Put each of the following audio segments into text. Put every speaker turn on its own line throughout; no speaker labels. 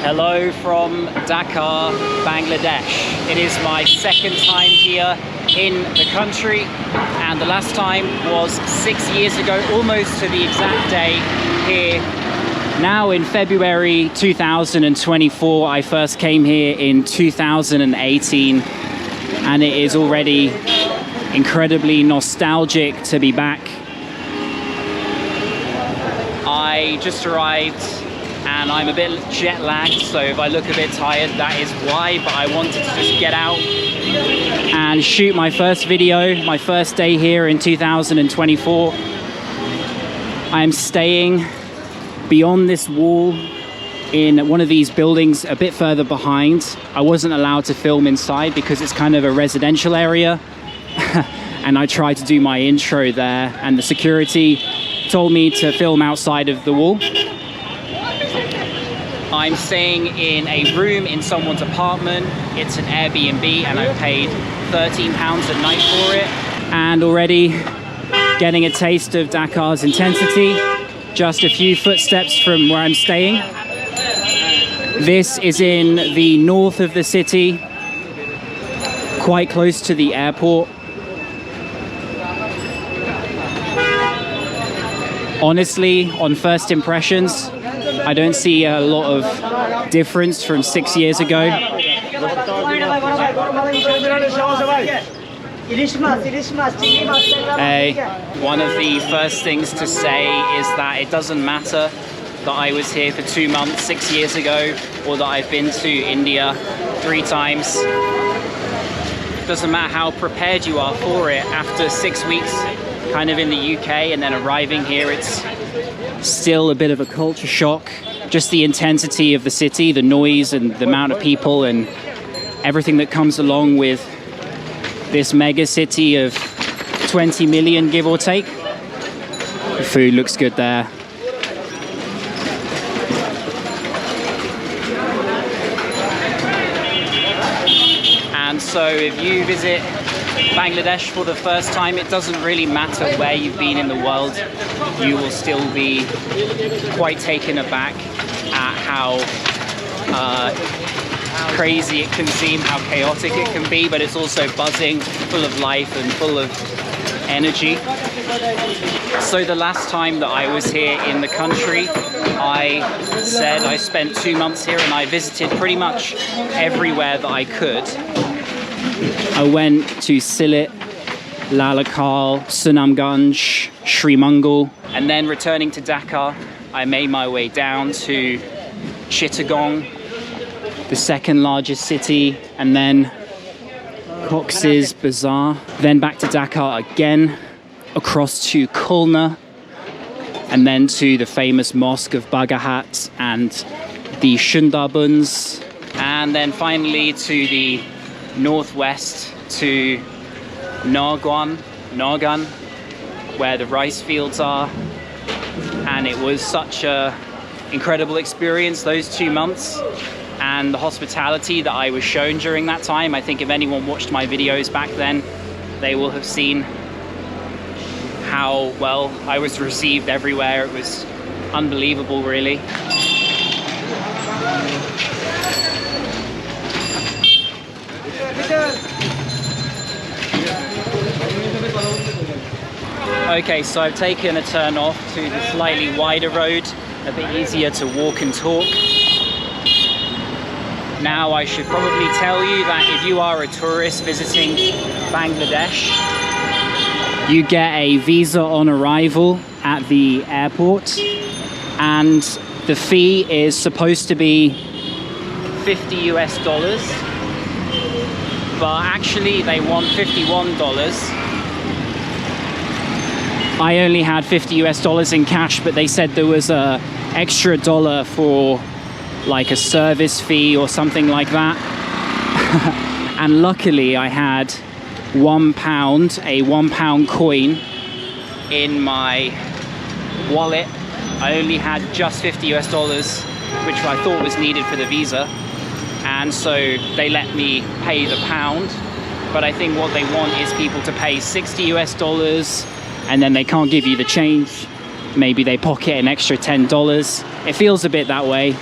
Hello from Dhaka, Bangladesh. It is my second time here in the country, and the last time was 6 years ago, almost to the exact day here. Now in February 2024, I first came here in 2018, and it is already incredibly nostalgic to be back. I just arrived and I'm a bit jet lagged, so if I look a bit tired, that is why, but I wanted to just get out and shoot my first video, my first day here in 2024. I'm staying beyond this wall in one of these buildings a bit further behind. I wasn't allowed to film inside because it's kind of a residential area. And I tried to do my intro there, and the security told me to film outside of the wall. I'm staying in a room in someone's apartment. It's an Airbnb, and I paid £13 a night for it. And already getting a taste of Dakar's intensity. Just a few footsteps from where I'm staying. This is in the north of the city, quite close to the airport. Honestly, on first impressions, I don't see a lot of difference from 6 years ago. One of the first things to say is that it doesn't matter that I was here for 2 months 6 years ago, or that I've been to India 3 times. It doesn't matter how prepared you are for it. After 6 weeks kind of in the UK and then arriving here, it's still a bit of a culture shock. Just the intensity of the city, the noise and the amount of people and everything that comes along with this mega city of 20 million, give or take. The food looks good there. And so if you visit Bangladesh for the first time, it doesn't really matter where you've been in the world, you will still be quite taken aback at how crazy it can seem, how chaotic it can be, but it's also buzzing, full of life and full of energy. So the last time that I was here in the country, I said I spent 2 months here and I visited pretty much everywhere that I could. I went to Sylhet, Lalakal, Sunamganj, Sri Mangal, and then returning to Dhaka, I made my way down to Chittagong, the second largest city, and then Cox's Bazar, then back to Dhaka again, across to Khulna, and then to the famous mosque of Baghahat and the Sundarbans, and then finally to the northwest to Nagan, where the rice fields are. And it was such a incredible experience, those 2 months, and the hospitality that I was shown during that time. I think if anyone watched my videos back then, they will have seen how well I was received everywhere. It was unbelievable, really. Okay, so I've taken a turn off to the slightly wider road, a bit easier to walk and talk. Now I should probably tell you that if you are a tourist visiting Bangladesh, you get a visa on arrival at the airport, and the fee is supposed to be $50 US, but actually they want $51. I only had $50 US in cash, but they said there was a extra dollar for like a service fee or something like that. And luckily I had £1, a £1 coin in my wallet. I only had just $50 US, which I thought was needed for the visa. And so they let me pay the pound. But I think what they want is people to pay $60 US, and then they can't give you the change. Maybe they pocket an extra $10. It feels a bit that way.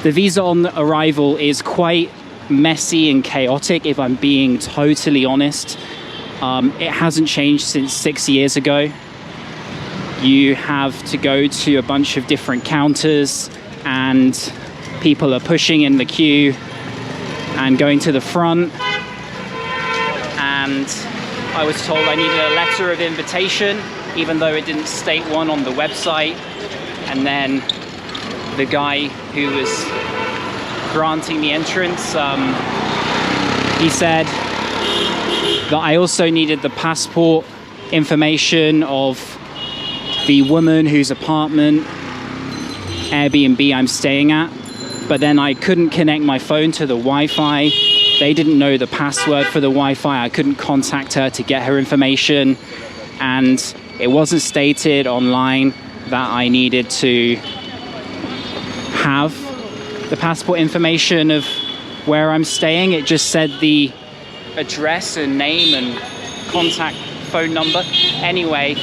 The visa on arrival is quite messy and chaotic, if I'm being totally honest. It hasn't changed since 6 years ago. You have to go to a bunch of different counters and people are pushing in the queue and going to the front. And I was told I needed a letter of invitation, even though it didn't state one on the website. And then the guy who was granting me entrance, he said that I also needed the passport information of the woman whose apartment, Airbnb I'm staying at. But then I couldn't connect my phone to the Wi-Fi. They didn't know the password for the Wi-Fi. I couldn't contact her to get her information. And it wasn't stated online that I needed to have the passport information of where I'm staying. It just said the address and name and contact phone number. Anyway,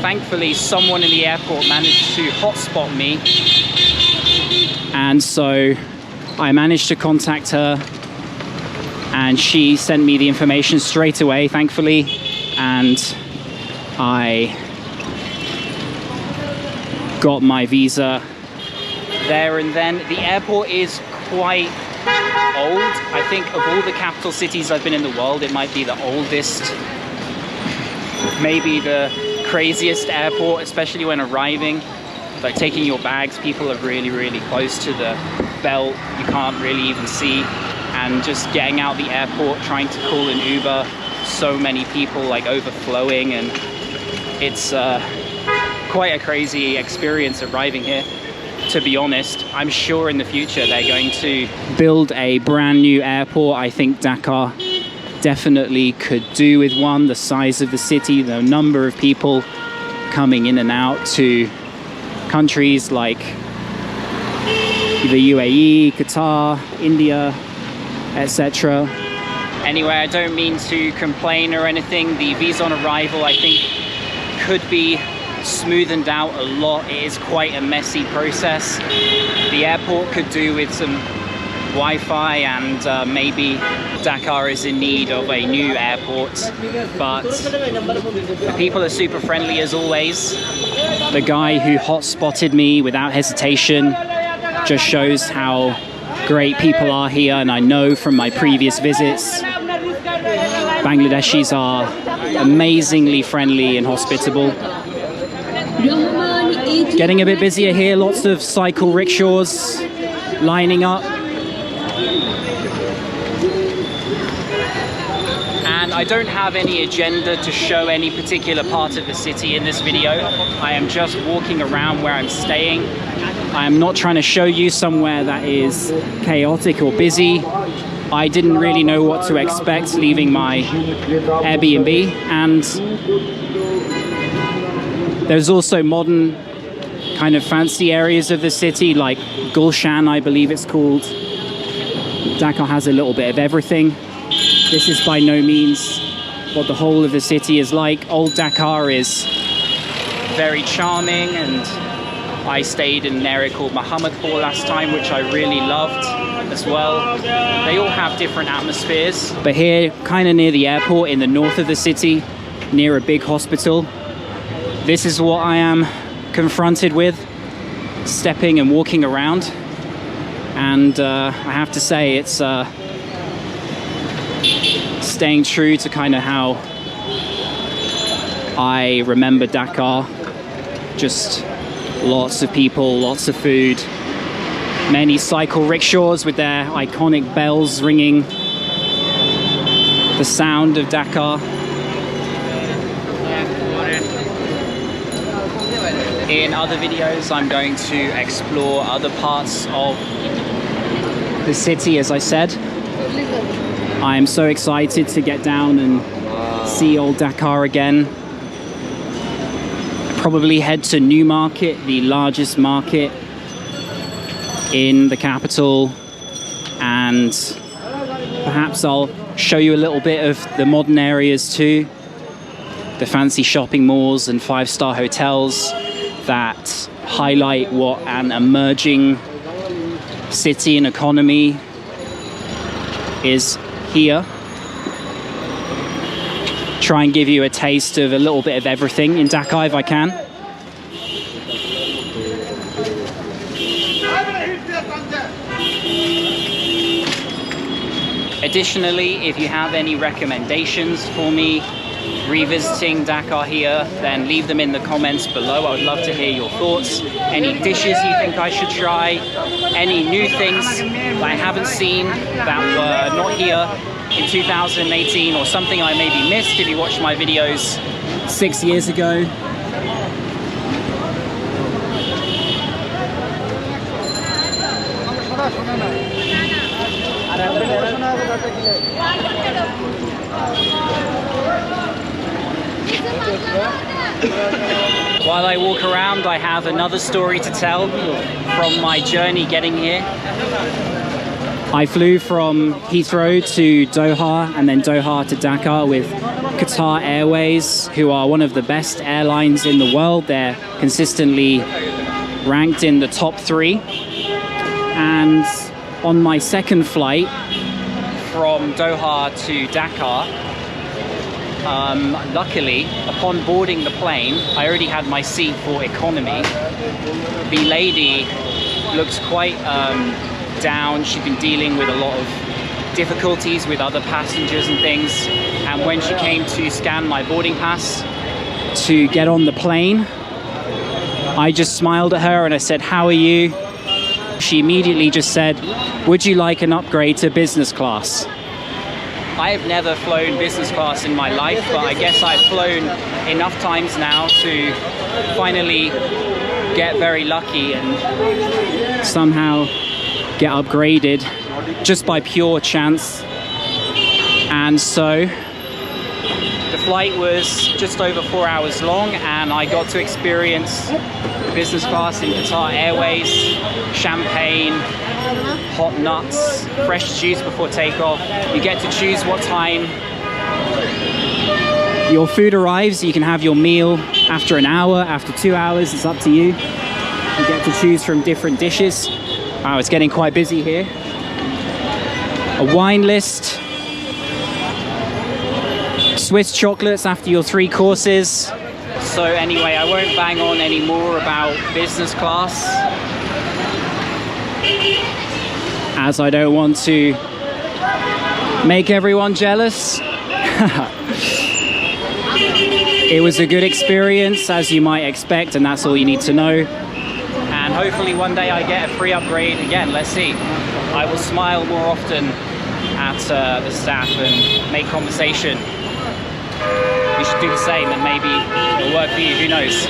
thankfully someone in the airport managed to hotspot me, and so I managed to contact her and she sent me the information straight away, thankfully, and I got my visa there and then. The airport is quite old. I think of all the capital cities I've been in the world, it might be the oldest, maybe the craziest airport, especially when arriving. Like taking your bags, people are really, really close to the belt. You can't really even see. And just getting out the airport, trying to call an Uber, so many people like overflowing, and it's quite a crazy experience arriving here. To be honest, I'm sure in the future they're going to build a brand new airport. I think Dhaka definitely could do with one. The size of the city, the number of people coming in and out to countries like the UAE, Qatar, India, etc. Anyway, I don't mean to complain or anything. The visa on arrival, I think, could be smoothened out a lot. It is quite a messy process. The airport could do with some Wi-Fi, and maybe Dhaka is in need of a new airport, but the people are super friendly as always. The guy who hotspotted me without hesitation just shows how great people are here, and I know from my previous visits Bangladeshis are amazingly friendly and hospitable. Getting a bit busier here, lots of cycle rickshaws lining up. And I don't have any agenda to show any particular part of the city in this video. I am just walking around where I'm staying. I am not trying to show you somewhere that is chaotic or busy. I didn't really know what to expect leaving my Airbnb, and there's also modern kind of fancy areas of the city like Gulshan, I believe it's called. Dhaka has a little bit of everything. This is by no means what the whole of the city is like. Old Dhaka is very charming, and I stayed in an area called Muhammadpur last time, which I really loved as well. They all have different atmospheres. But here, kind of near the airport in the north of the city, near a big hospital, this is what I am confronted with, stepping and walking around. And I have to say, it's staying true to kind of how I remember Dhaka. Just lots of people, lots of food, many cycle rickshaws with their iconic bells ringing the sound of Dhaka. In other videos, I'm going to explore other parts of the city, as I said. I am so excited to get down and see old Dhaka again. Probably head to Newmarket, the largest market in the capital, and perhaps I'll show you a little bit of the modern areas too, the fancy shopping malls and five-star hotels that highlight what an emerging city and economy is here. Try and give you a taste of a little bit of everything in Dhaka if I can. Additionally, if you have any recommendations for me revisiting Dhaka here, then leave them in the comments below. I would love to hear your thoughts. Any dishes you think I should try, any new things that I haven't seen that were not here in 2018, or something I maybe missed if you watched my videos 6 years ago. While I walk around, I have another story to tell from my journey getting here. I flew from Heathrow to Doha and then Doha to Dhaka with Qatar Airways, who are one of the best airlines in the world. They're consistently ranked in the top 3. And on my second flight from Doha to Dhaka, luckily, upon boarding the plane, I already had my seat for economy. The lady looked quite down. She'd been dealing with a lot of difficulties with other passengers and things. And when she came to scan my boarding pass to get on the plane, I just smiled at her and I said, "How are you?" She immediately just said, "Would you like an upgrade to business class?" I have never flown business class in my life, but I guess I've flown enough times now to finally get very lucky and somehow get upgraded just by pure chance. And so the flight was just over 4 hours long, and I got to experience business class in Qatar Airways, champagne, hot nuts, fresh juice before takeoff. You get to choose what time your food arrives. You can have your meal after an hour, after 2 hours, it's up to you. You get to choose from different dishes. Wow, it's getting quite busy here. A wine list, Swiss chocolates after your 3 courses. So anyway, I won't bang on any more about business class, as I don't want to make everyone jealous. It was a good experience, as you might expect, and that's all you need to know. And hopefully one day I get a free upgrade again. Let's see. I will smile more often at the staff and make conversation. You should do the same, and maybe it'll work for you, who knows.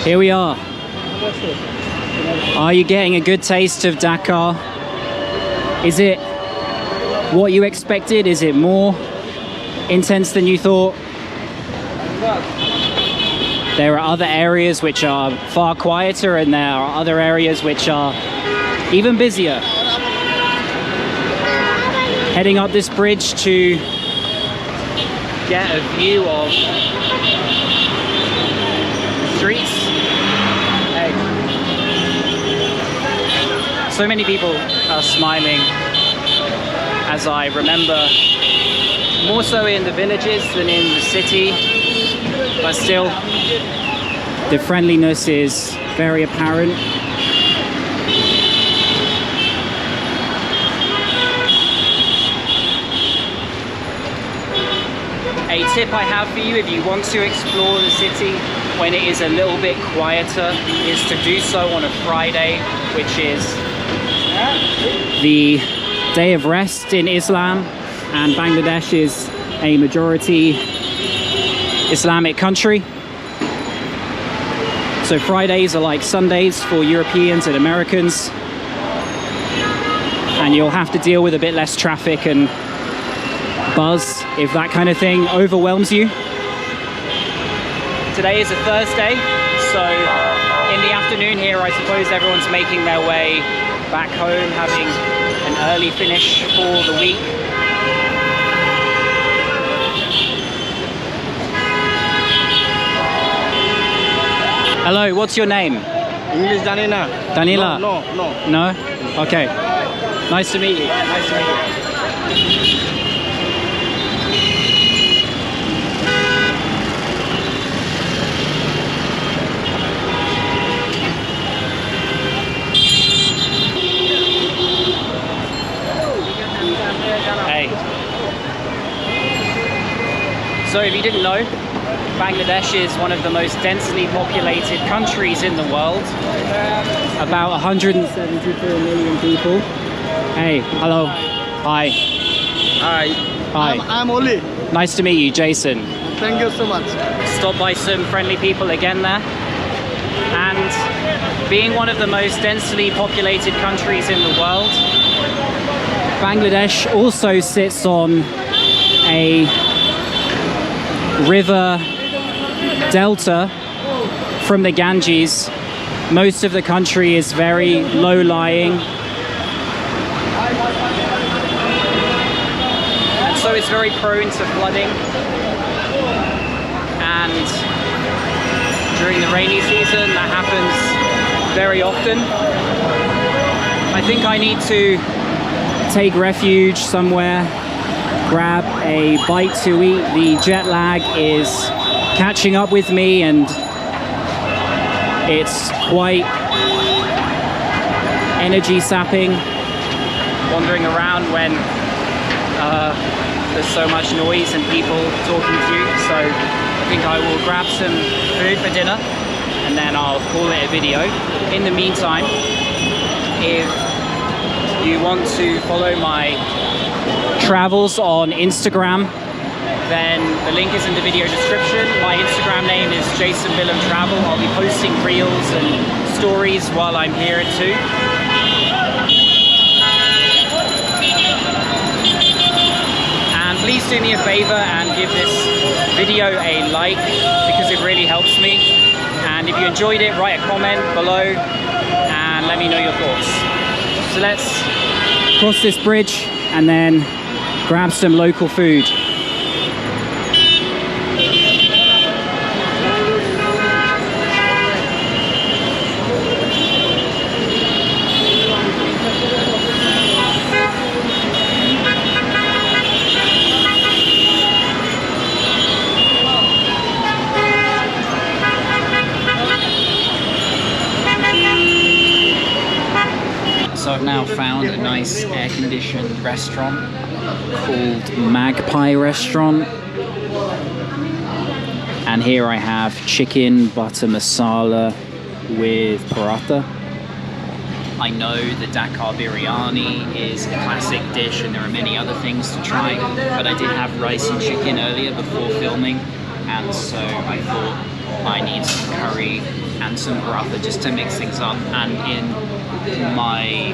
Here we are. Are you getting a good taste of Dhaka? Is it what you expected? Is it more intense than you thought? There are other areas which are far quieter, and there are other areas which are even busier. Heading up this bridge to get a view of streets. Hey. So many people are smiling, as I remember, more so in the villages than in the city, but still the friendliness is very apparent. A tip I have for you, if you want to explore the city when it is a little bit quieter, is to do so on a Friday, which is the day of rest in Islam, and Bangladesh is a majority Islamic country. So Fridays are like Sundays for Europeans and Americans, and you'll have to deal with a bit less traffic and buzz if that kind of thing overwhelms you. Today is a Thursday, so in the afternoon here I suppose everyone's making their way back home, having an early finish for the week. Hello, what's your name?
English Danila.
Danila?
No.
No? Okay. Nice to meet you. Nice to meet you. Hey. So if you didn't know, Bangladesh is one of the most densely populated countries in the world. About 174 million people. Hey, hello. Hi.
Hi.
Hi.
I'm Oli.
Nice to meet you, Jason.
Thank you so much.
Stopped by some friendly people again there. And being one of the most densely populated countries in the world, Bangladesh also sits on a river delta from the Ganges. Most of the country is very low-lying. And so it's very prone to flooding. And during the rainy season, that happens very often. I think I need to take refuge somewhere, grab a bite to eat. The jet lag is catching up with me and it's quite energy sapping wandering around when there's so much noise and people talking to you. So I think I will grab some food for dinner and then I'll call it a video. In the meantime, if you want to follow my travels on Instagram, then the link is in the video description. My Instagram name is Jason Billum Travel. I'll be posting reels and stories while I'm here too. And please do me a favor and give this video a like because it really helps me. And if you enjoyed it, write a comment below and let me know your thoughts. So let's cross this bridge and then grab some local food. So I've now found a nice air-conditioned restaurant called Magpie Restaurant. And here I have chicken butter masala with paratha. I know the Dhaka biryani is a classic dish and there are many other things to try, but I did have rice and chicken earlier before filming, and so I thought I need some curry and some paratha just to mix things up. And in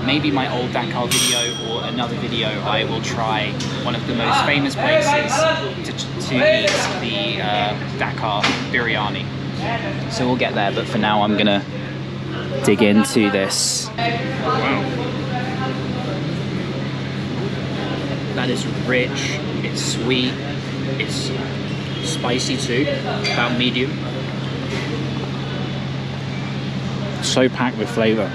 maybe my old Dhaka video or another video, I will try one of the most famous places to eat the Dhaka biryani. So we'll get there, but for now I'm gonna dig into this. Wow. That is rich, it's sweet, it's spicy too, about medium. So packed with flavour.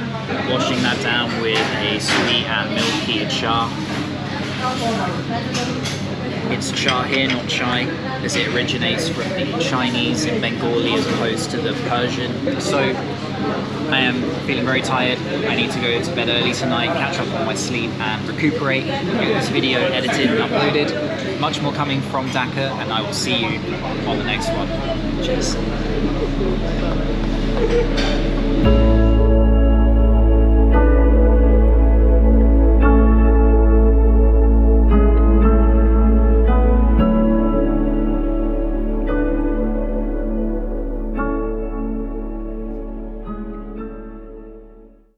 Washing that down with a sweet and milky achar. It's char here, not chai, as it originates from the Chinese and Bengali as opposed to the Persian. So I am feeling very tired. I need to go to bed early tonight, catch up on my sleep and recuperate, get this video edited and uploaded. Much more coming from Dhaka, and I will see you on the next one. Cheers.